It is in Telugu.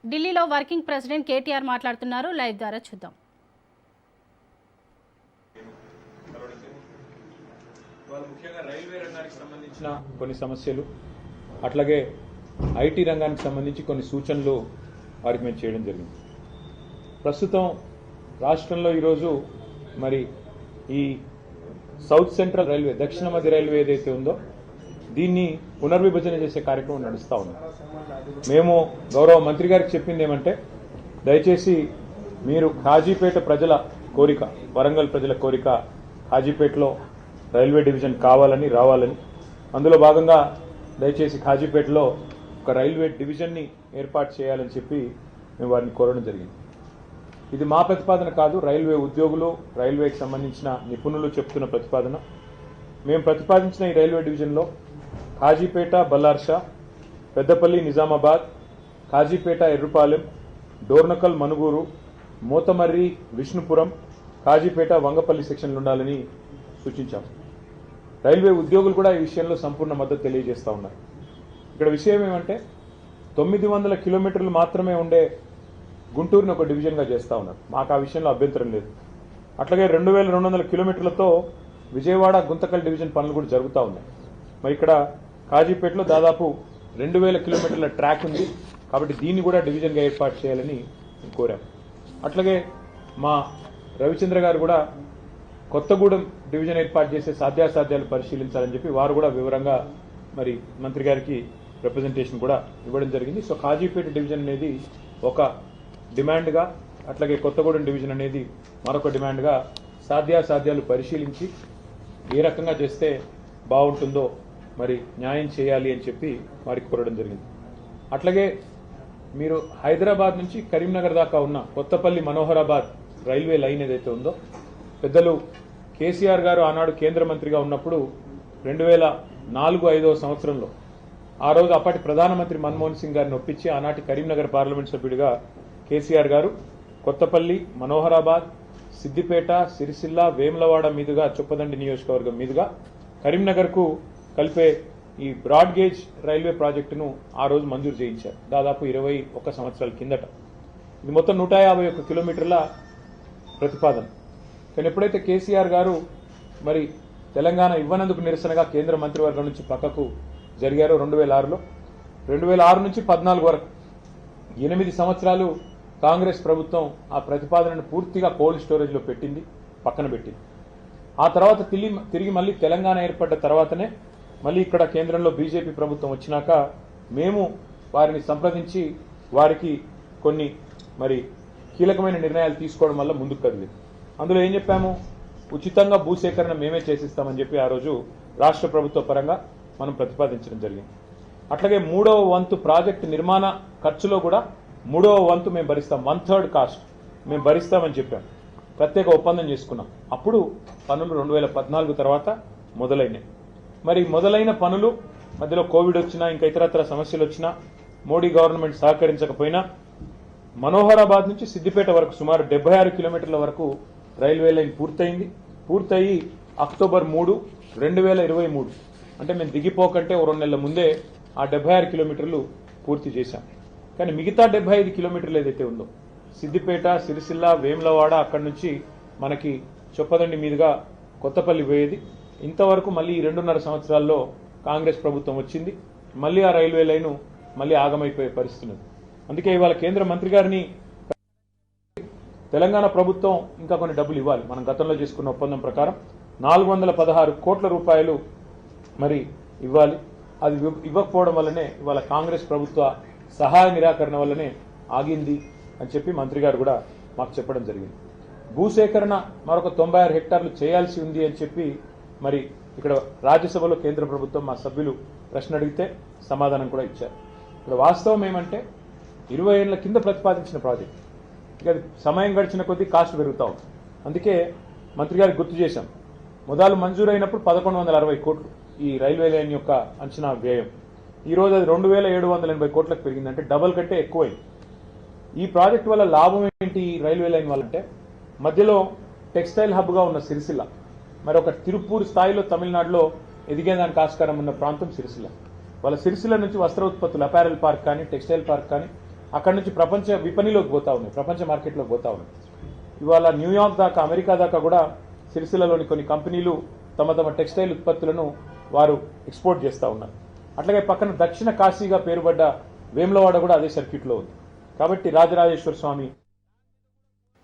ఢిల్లీలో వర్కింగ్ ప్రెసిడెంట్ కేటీఆర్ మాట్లాడుతున్నారు. లైవ్ ద్వారా చూద్దాం. ముఖ్యంగా రైల్వే రంగానికి సంబంధించిన కొన్ని సమస్యలు, అట్లాగే ఐటీ రంగానికి సంబంధించి కొన్ని సూచనలు వారికి మేము చేయడం జరిగింది. ప్రస్తుతం రాష్ట్రంలో ఈరోజు మరి ఈ సౌత్ సెంట్రల్ రైల్వే, దక్షిణ మధ్య రైల్వే ఏదైతే ఉందో దీన్ని పునర్విభజన చేసే కార్యక్రమం నడుస్తూ ఉంది. మేము గౌరవ మంత్రి గారికి చెప్పింది ఏమంటే, దయచేసి మీరు కాజీపేట ప్రజల కోరిక, వరంగల్ ప్రజల కోరిక, కాజీపేటలో రైల్వే డివిజన్ కావాలని, రావాలని, అందులో భాగంగా దయచేసి కాజీపేటలో ఒక రైల్వే డివిజన్ని ఏర్పాటు చేయాలని చెప్పి మేము వారిని కోరడం జరిగింది. ఇది మా ప్రతిపాదన కాదు, రైల్వే ఉద్యోగులు, రైల్వేకి సంబంధించిన నిపుణులు చెప్తున్న ప్రతిపాదన. మేము ప్రతిపాదించిన ఈ రైల్వే డివిజన్లో కాజీపేట, బల్లార్షా, పెద్దపల్లి, నిజామాబాద్, కాజీపేట, ఎర్రుపాలెం, డోర్నకల్, మనుగూరు, మోతమర్రి, విష్ణుపురం, కాజీపేట, వంగపల్లి సెక్షన్లు ఉండాలని సూచించాం. రైల్వే ఉద్యోగులు కూడా ఈ విషయంలో సంపూర్ణ మద్దతు తెలియజేస్తూ ఉన్నారు. ఇక్కడ విషయం ఏమంటే, 900 కిలోమీటర్లు మాత్రమే ఉండే గుంటూరుని ఒక డివిజన్గా చేస్తూ ఉన్నారు. మాకు ఆ విషయంలో అభ్యంతరం లేదు. అట్లాగే 2200 కిలోమీటర్లతో విజయవాడ, గుంతకల్ డివిజన్ పనులు కూడా జరుగుతూ ఉన్నాయి. మరి ఇక్కడ కాజీపేటలో దాదాపు 2000 కిలోమీటర్ల ట్రాక్ ఉంది, కాబట్టి దీన్ని కూడా డివిజన్గా ఏర్పాటు చేయాలని కోరాం. అట్లాగే మా రవిచంద్ర గారు కూడా కొత్తగూడెం డివిజన్ ఏర్పాటు చేసే సాధ్యాసాధ్యాలు పరిశీలించాలని చెప్పి వారు కూడా వివరంగా మరి మంత్రి గారికి రిప్రజెంటేషన్ కూడా ఇవ్వడం జరిగింది. సో కాజీపేట డివిజన్ అనేది ఒక డిమాండ్గా, అట్లాగే కొత్తగూడెం డివిజన్ అనేది మరొక డిమాండ్గా సాధ్యాసాధ్యాలు పరిశీలించి ఏ రకంగా చేస్తే బాగుంటుందో మరి న్యాయం చేయాలి అని చెప్పి వారికి కోరడం జరిగింది. అట్లాగే మీరు హైదరాబాద్ నుంచి కరీంనగర్ దాకా ఉన్న కొత్తపల్లి మనోహరాబాద్ రైల్వే లైన్ ఏదైతే ఉందో, పెద్దలు కేసీఆర్ గారు ఆనాడు కేంద్ర మంత్రిగా ఉన్నప్పుడు 2004-05 సంవత్సరంలో ఆ రోజు అప్పటి ప్రధానమంత్రి మన్మోహన్ సింగ్ గారిని ఒప్పించి ఆనాటి కరీంనగర్ పార్లమెంట్ సభ్యుడిగా కేసీఆర్ గారు కొత్తపల్లి, మనోహరాబాద్, సిద్దిపేట, సిరిసిల్ల, వేములవాడ మీదుగా చొప్పదండి నియోజకవర్గం మీదుగా కరీంనగర్కు కలిపే ఈ బ్రాడ్ గేజ్ రైల్వే ప్రాజెక్టును ఆ రోజు మంజూరు చేయించారు, దాదాపు 21 సంవత్సరాల కిందట. ఇది మొత్తం 151 కిలోమీటర్ల ప్రతిపాదన. కానీ ఎప్పుడైతే కేసీఆర్ గారు మరి తెలంగాణ ఇవ్వనందుకు నిరసనగా కేంద్ర మంత్రివర్గం నుంచి పక్కకు జరిగారో 2006లో, 2006 నుంచి 2014 వరకు 8 సంవత్సరాలు కాంగ్రెస్ ప్రభుత్వం ఆ ప్రతిపాదనను పూర్తిగా కోల్డ్ స్టోరేజ్లో పెట్టింది, పక్కన పెట్టింది. ఆ తర్వాత తిరిగి మళ్ళీ తెలంగాణ ఏర్పడ్డ తర్వాతనే మళ్ళీ ఇక్కడ కేంద్రంలో బీజేపీ ప్రభుత్వం వచ్చినాక మేము వారిని సంప్రదించి వారికి కొన్ని మరి కీలకమైన నిర్ణయాలు తీసుకోవడం వల్ల ముందుకు కదిలింది. అందులో ఏం చెప్పాము, ఉచితంగా భూసేకరణ మేమే చేసిస్తామని చెప్పి ఆ రోజు రాష్ట్ర ప్రభుత్వ పరంగా మనం ప్రతిపాదించడం జరిగింది. అట్లాగే 3వ వంతు ప్రాజెక్టు నిర్మాణ ఖర్చులో కూడా 3వ వంతు మేము భరిస్తాం, 1/3 కాస్ట్ మేము భరిస్తామని చెప్పాం. ప్రత్యేక ఒప్పందం చేసుకున్నాం. అప్పుడు పనులు 2014 తర్వాత మొదలైనాయి. మరి మొదలైన పనులు మధ్యలో కోవిడ్ వచ్చినా, ఇంకా ఇతరత్ర సమస్యలు వచ్చినా, మోడీ గవర్నమెంట్ సహకరించకపోయినా మనోహరాబాద్ నుంచి సిద్దిపేట వరకు సుమారు 76 కిలోమీటర్ల వరకు రైల్వే లైన్ పూర్తయింది. పూర్తయి అక్టోబర్ 3, 2023 అంటే మేము దిగిపోకంటే 2 నెలల ముందే ఆ 76 కిలోమీటర్లు పూర్తి చేశాం. కానీ మిగతా 75 కిలోమీటర్లు ఏదైతే ఉందో సిద్దిపేట, సిరిసిల్ల, వేములవాడ, అక్కడి నుంచి మనకి చొప్పదండి మీదుగా కొత్తపల్లి పోయేది, ఇంతవరకు మళ్ళీ ఈ 2.5 సంవత్సరాల్లో కాంగ్రెస్ ప్రభుత్వం వచ్చింది, మళ్ళీ ఆ రైల్వే లైను మళ్ళీ ఆగమైపోయే పరిస్థితి ఉంది. అందుకే ఇవాళ కేంద్ర మంత్రి గారిని తెలంగాణ ప్రభుత్వం ఇంకా కొన్ని డబ్బులు ఇవ్వాలి. మనం గతంలో చేసుకున్న ఒప్పందం ప్రకారం 416 కోట్ల రూపాయలు మరి ఇవ్వాలి. అది ఇవ్వకపోవడం వల్లనే ఇవాళ కాంగ్రెస్ ప్రభుత్వ సహాయ నిరాకరణ వల్లనే ఆగింది అని చెప్పి మంత్రి గారు కూడా మాకు చెప్పడం జరిగింది. భూసేకరణ మరొక 96 హెక్టార్లు చేయాల్సి ఉంది అని చెప్పి మరి ఇక్కడ రాజ్యసభలో కేంద్ర ప్రభుత్వం మా సభ్యులు ప్రశ్న అడిగితే సమాధానం కూడా ఇచ్చారు. ఇక్కడ వాస్తవం ఏమంటే 20 ఏళ్ల కింద ప్రతిపాదించిన ప్రాజెక్ట్, ఇక సమయం గడిచిన కొద్దీ కాస్ట్ పెరుగుతూ ఉంది. అందుకే మంత్రి గారికి గుర్తు చేశాం, మొదలు మంజూరైనప్పుడు 1160 కోట్లు ఈ రైల్వే లైన్ యొక్క అంచనా వ్యయం. ఈరోజు అది 2780 కోట్లకు పెరిగింది, అంటే డబల్ కంటే ఎక్కువైంది. ఈ ప్రాజెక్ట్ వల్ల లాభం ఏంటి ఈ రైల్వే లైన్ వల్ల అంటే, మధ్యలో టెక్స్టైల్ హబ్గా ఉన్న సిరిసిల్ల, మరి ఒక తిరుపూర్ స్థాయిలో తమిళనాడులో ఎదిగేదానికి ఆస్కారం ఉన్న ప్రాంతం సిరిసిల్ల. వాళ్ళ సిరిసిల్ల నుంచి వస్త్ర ఉత్పత్తులు, అపారెల్ పార్క్ కానీ, టెక్స్టైల్ పార్క్ కానీ అక్కడి నుంచి ప్రపంచ విపణిలోకి పోతా ఉన్నాయి, ప్రపంచ మార్కెట్లోకి పోతా ఉన్నాయి. ఇవాళ న్యూయార్క్ దాకా, అమెరికా దాకా కూడా సిరిసిల్లలోని కొన్ని కంపెనీలు తమ తమ టెక్స్టైల్ ఉత్పత్తులను వారు ఎక్స్పోర్ట్ చేస్తూ ఉన్నారు. అట్లాగే పక్కన దక్షిణ కాశీగా పేరుపడ్డ వేములవాడ కూడా అదే సర్క్యూట్లో ఉంది. కాబట్టి రాజరాజేశ్వర స్వామి